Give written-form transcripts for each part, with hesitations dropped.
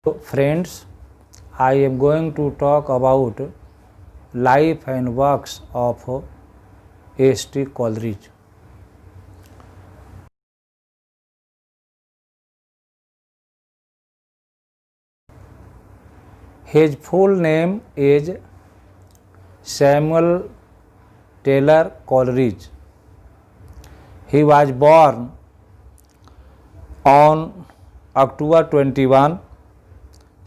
So friends, I am going to talk about life and works of A.S.T. Coleridge. His full name is Samuel Taylor Coleridge. He was born on October 21,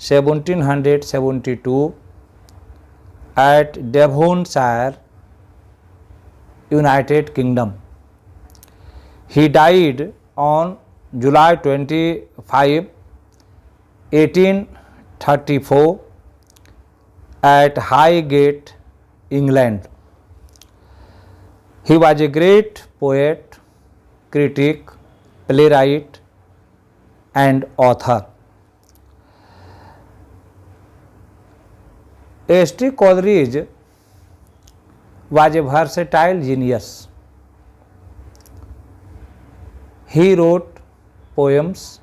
1772 at Devonshire, United Kingdom. He died on July 25, 1834 at Highgate, England. He was a great poet, critic, playwright, and author. A.S.T. Coleridge was a versatile genius. He wrote poems,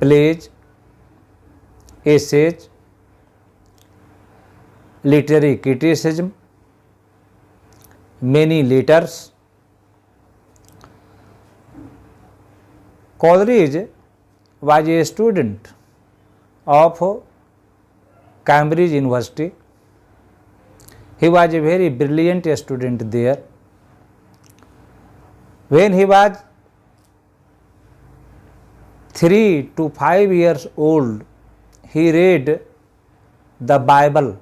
plays, essays, literary criticism, many letters. Coleridge was a student of Cambridge University. He was a very brilliant student there. When he was 3 to 5 years old, he read the Bible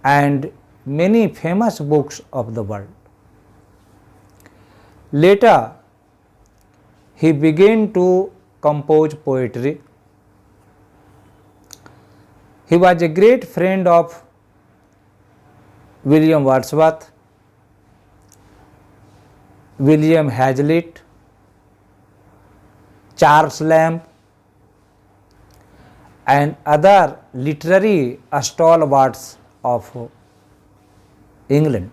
and many famous books of the world. Later, he began to compose poetry. He was a great friend of William Wordsworth, William Hazlitt, Charles Lamb, and other literary stalwarts of England.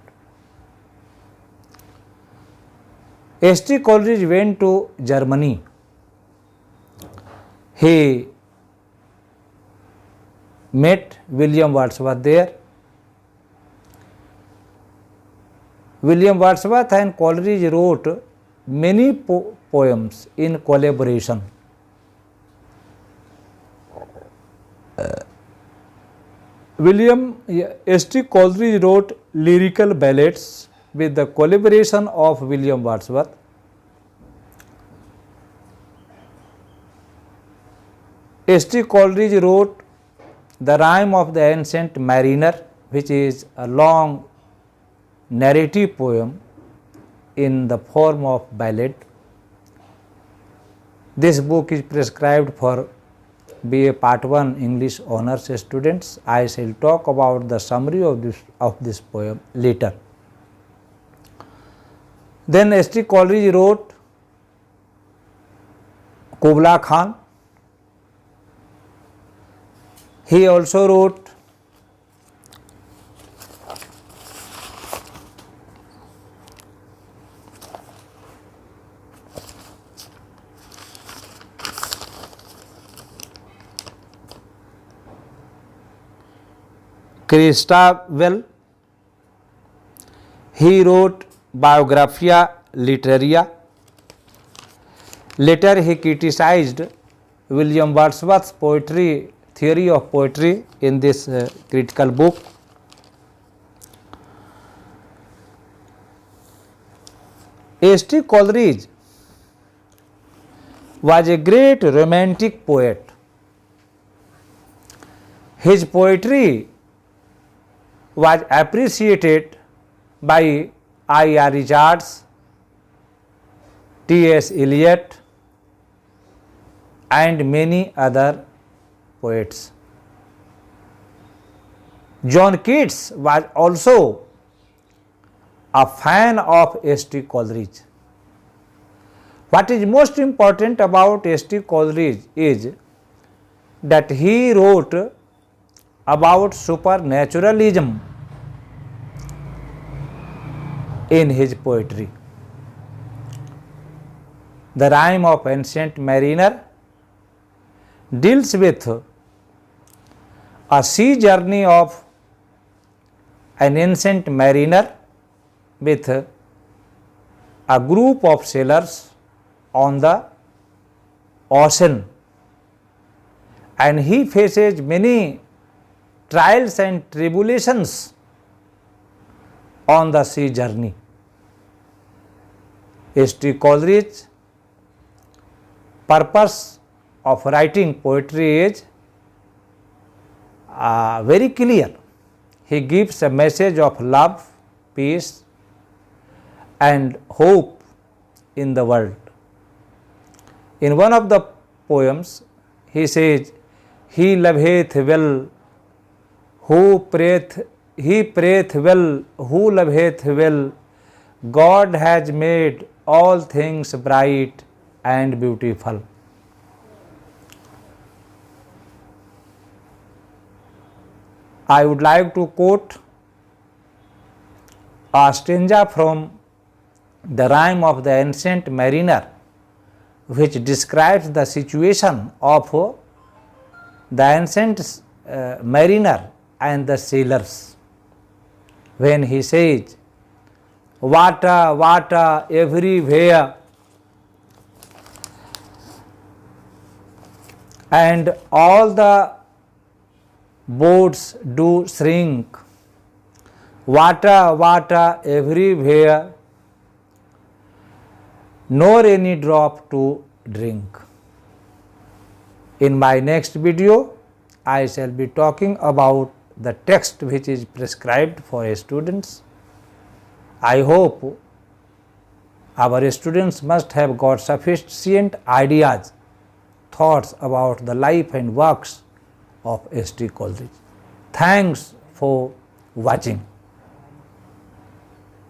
A.S.T. Coleridge went to Germany. He met William Wordsworth there. William Wordsworth and Coleridge wrote many poems in collaboration. William S.T. Coleridge wrote lyrical ballads with the collaboration of William Wordsworth. S.T. Coleridge wrote The Rime of the Ancient Mariner, which is a long narrative poem in the form of ballad. This book is prescribed for BA Part 1 English Honours students. I shall talk about the summary of this poem later. Then S.T. Coleridge wrote Kubla Khan. He also wrote Christabel. He wrote Biographia Literaria. Later he criticized William Wordsworth's theory of poetry in this critical book. A.S.T. Coleridge was a great romantic poet. His poetry was appreciated by I.R. Richards, T.S. Eliot, and many other poets. John Keats was also a fan of A.S.T. Coleridge. What is most important about A.S.T. Coleridge is that he wrote about supernaturalism in his poetry. The Rime of Ancient Mariner deals with a sea journey of an ancient mariner with a group of sailors on the ocean, and he faces many trials and tribulations on the sea journey. H.T. Coleridge's purpose of writing poetry is very clear. He gives a message of love, peace, and hope in the world. In one of the poems, he says, "He loveth well who prayeth, he prayeth well who loveth well. God has made all things bright and beautiful." I would like to quote a stanza from the rhyme of the ancient mariner, which describes the situation of the ancient mariner and the sailors, when he says, "Water, water everywhere, and all the boats do shrink. Water, water everywhere, nor any drop to drink." In my next video, I shall be talking about the text which is prescribed for students. I hope our students must have got sufficient ideas, thoughts about the life and works of H.T. Coleridge. Thanks for watching.